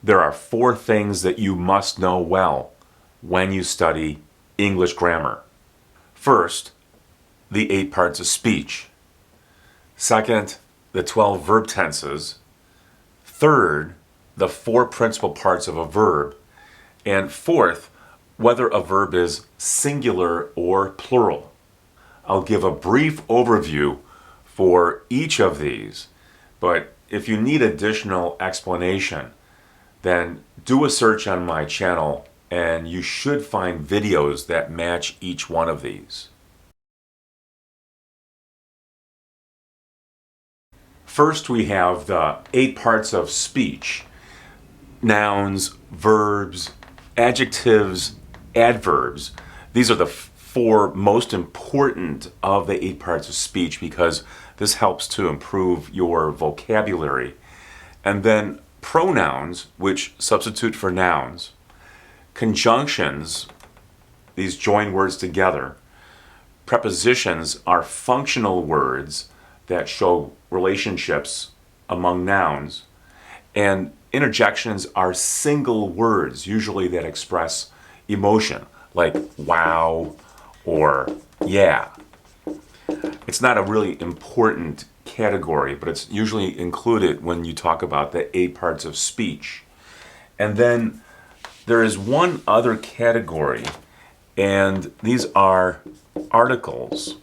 There are 4 things that you must know well when you study English grammar. First, the 8 parts of speech. Second, the 12 verb tenses. Third, the 4 principal parts of a verb. And fourth, whether a verb is singular or plural. I'll give a brief overview for each of these, but if you need additional explanation, then do a search on my channel and you should find videos that match each one of these. First, we have the 8 parts of speech: nouns, verbs, adjectives, adverbs. These are the 4 most important of the 8 parts of speech because this helps to improve your vocabulary. And then pronouns, which substitute for nouns. Conjunctions, these join words together. Prepositions are functional words that show relationships among nouns. And interjections are single words, usually that express emotion, like wow or yeah. It's not a really important category, but it's usually included when you talk about the 8 parts of speech. And then there is one other category, and these are articles.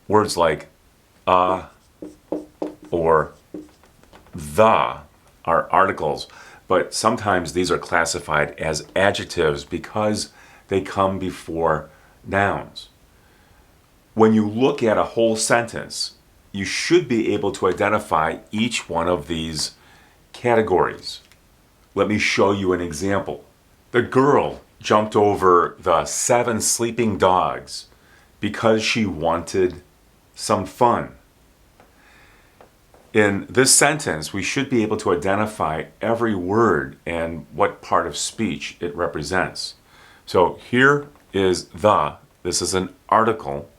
Words like or the are articles, but sometimes these are classified as adjectives because they come before nouns. When you look at a whole sentence, you should be able to identify each one of these categories. Let me show you an example. The girl jumped over the 7 sleeping dogs because she wanted some fun. In this sentence, we should be able to identify every word and what part of speech it represents. So here is the. This is an article.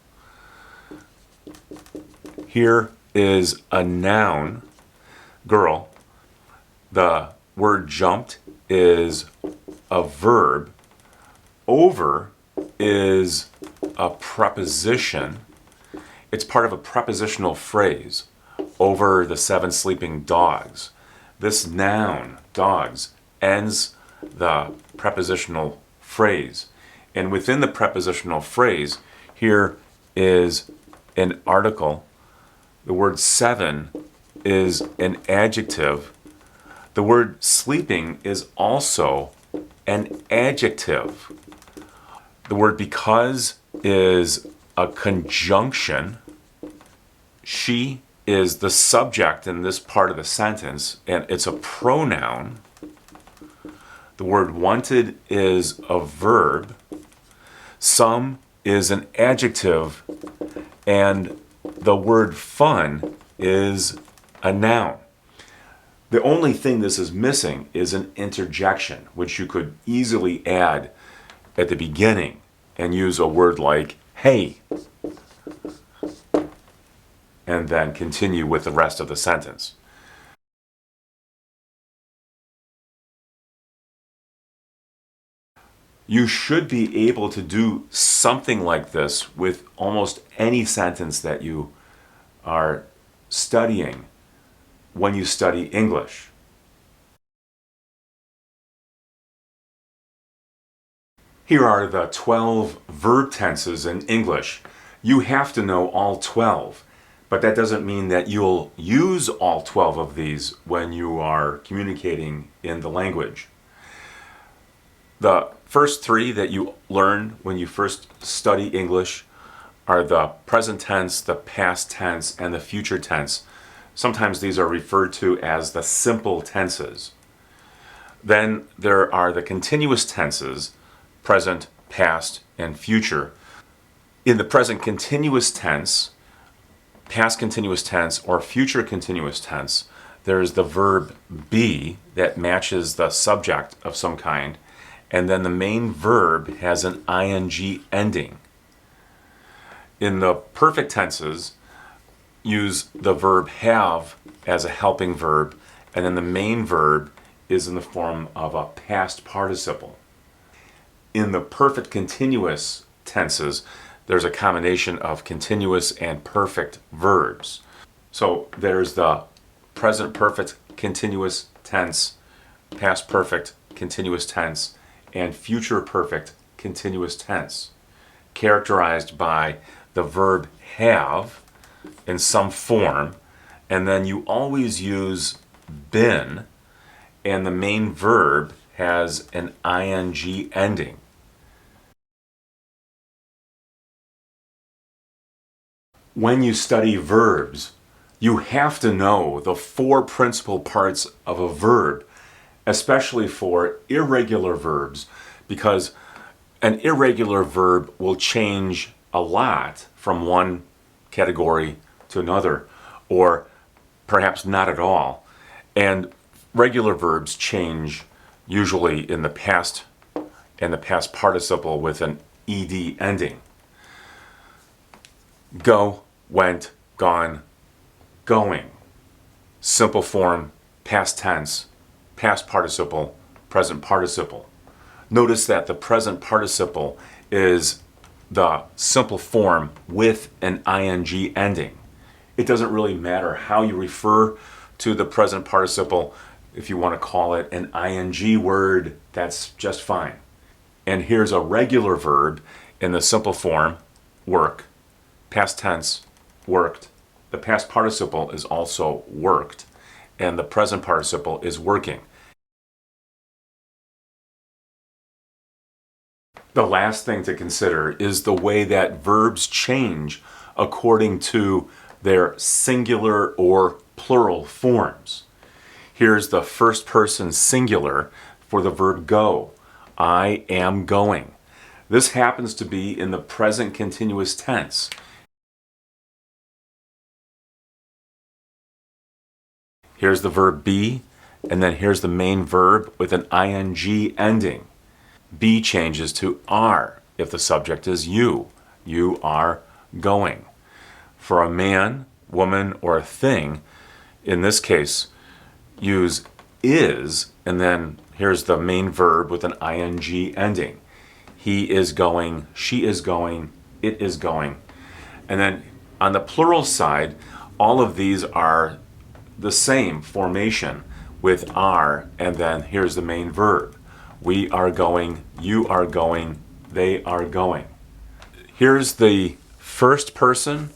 Here is a noun, girl. The word jumped is a verb. Over is a preposition. It's part of a prepositional phrase. Over the 7 sleeping dogs. This noun, dogs, ends the prepositional phrase. And within the prepositional phrase, here is an article. The word 7 is an adjective. The word sleeping is also an adjective. The word because is a conjunction. She is the subject in this part of the sentence, and it's a pronoun. The word wanted is a verb. Some is an adjective, and the word fun is a noun. The only thing this is missing is an interjection, which you could easily add at the beginning and use a word like hey, and then continue with the rest of the sentence. You should be able to do something like this with almost any sentence that you are studying when you study English. Here are the 12 verb tenses in English. You have to know all 12. But that doesn't mean that you'll use all 12 of these when you are communicating in the language. The first 3 that you learn when you first study English are the present tense, the past tense, and the future tense. Sometimes these are referred to as the simple tenses. Then there are the continuous tenses, present, past, and future. In the present continuous tense, past continuous tense, or future continuous tense, there's the verb be that matches the subject of some kind, and then the main verb has an ing ending. In the perfect tenses, use the verb have as a helping verb, and then the main verb is in the form of a past participle. In the perfect continuous tenses, there's a combination of continuous and perfect verbs. So there's the present perfect continuous tense, past perfect continuous tense, and future perfect continuous tense, characterized by the verb have in some form, and then you always use been, and the main verb has an ing ending. When you study verbs, you have to know the four principal parts of a verb, especially for irregular verbs, because an irregular verb will change a lot from one category to another, or perhaps not at all. And regular verbs change usually in the past and the past participle with an ed ending. Go, went, gone, going. Simple form, past tense, past participle, present participle. Notice that the present participle is the simple form with an ing ending. It doesn't really matter how you refer to the present participle. If you want to call it an ing word, that's just fine. And here's a regular verb in the simple form, work, past tense, worked. The past participle is also worked, and the present participle is working. The last thing to consider is the way that verbs change according to their singular or plural forms. Here's the first person singular for the verb go. I am going. This happens to be in the present continuous tense. Here's the verb be, and then here's the main verb with an ing ending. Be changes to are if the subject is you. You are going. For a man, woman, or a thing, in this case, use is, and then here's the main verb with an ing ending. He is going, she is going, it is going. And then on the plural side, all of these are the same formation with are, and then here's the main verb. We are going, you are going, they are going. Here's the first person,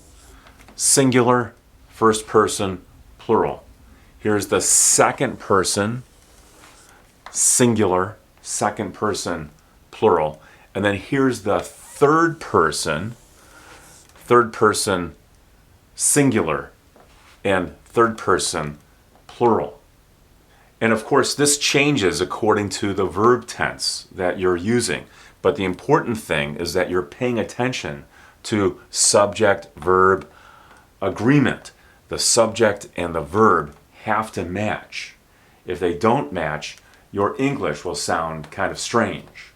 singular, first person, plural. Here's the second person, singular, second person, plural. And then here's the third person, singular, and third person, plural. And of course, this changes according to the verb tense that you're using. But the important thing is that you're paying attention to subject-verb agreement. The subject and the verb have to match. If they don't match, your English will sound kind of strange.